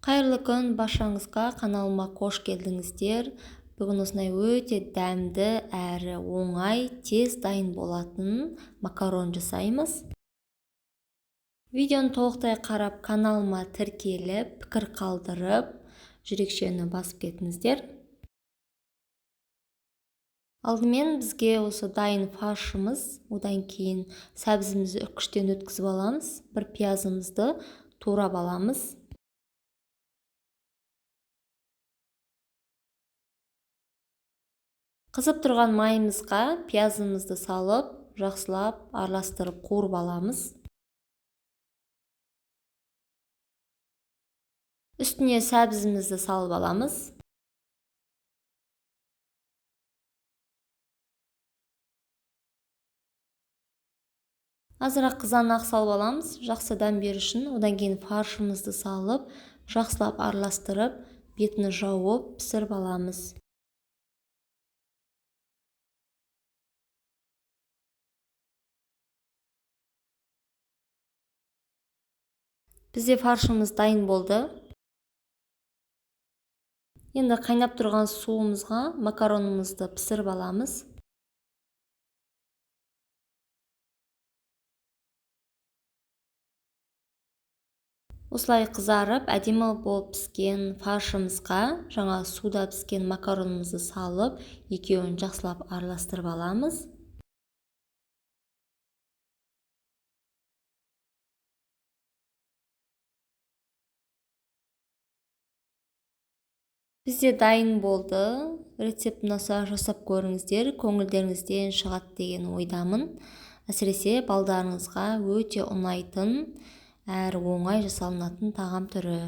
Қайырлы күн, баршаңызға каналыма қош келдіңіздер. Бүгін осындай өте дәмді әрі оңай, тез дайын болатын макарон жасаймыз. Видеоны толықтай қарап, каналыма тіркеліп, пікір қалдырып, жүрекшені басып кетіңіздер. Алдымен бізге осы дайын фаршымыз, одан кейін сәбізімізді үккіштен өткізіп аламыз. Бір пиязымызды турап аламыз. Қызып тұрған майымызға пиязымызды салып, жақсылап араластырып қуырып аламыз. Үстіне сәбізімізді салып аламыз. Азырақ қызанақ салып аламыз, жақсы дәм беру үшін. Одан кейін фаршымызды салып, жақсылап араластырып, бетін жауып пісіріп аламыз. Бізде фаршымыз дайын болды. Енді қайнап тұрған суымызға макаронымызды пісіріп аламыз. Осылай қызарып, әдемі болып піскен фаршымызға жаңа суда піскен макаронымызды салып, екеуін жақсылап араластырып аламыз. Бізде дайын болды. Рецептін ұнаса жасап көріңіздер, көңілдеріңізден шығады деген ойдамын. Әсіресе балдарыңызға өте ұнайтын әрі оңай жасалынатын тағам түрі.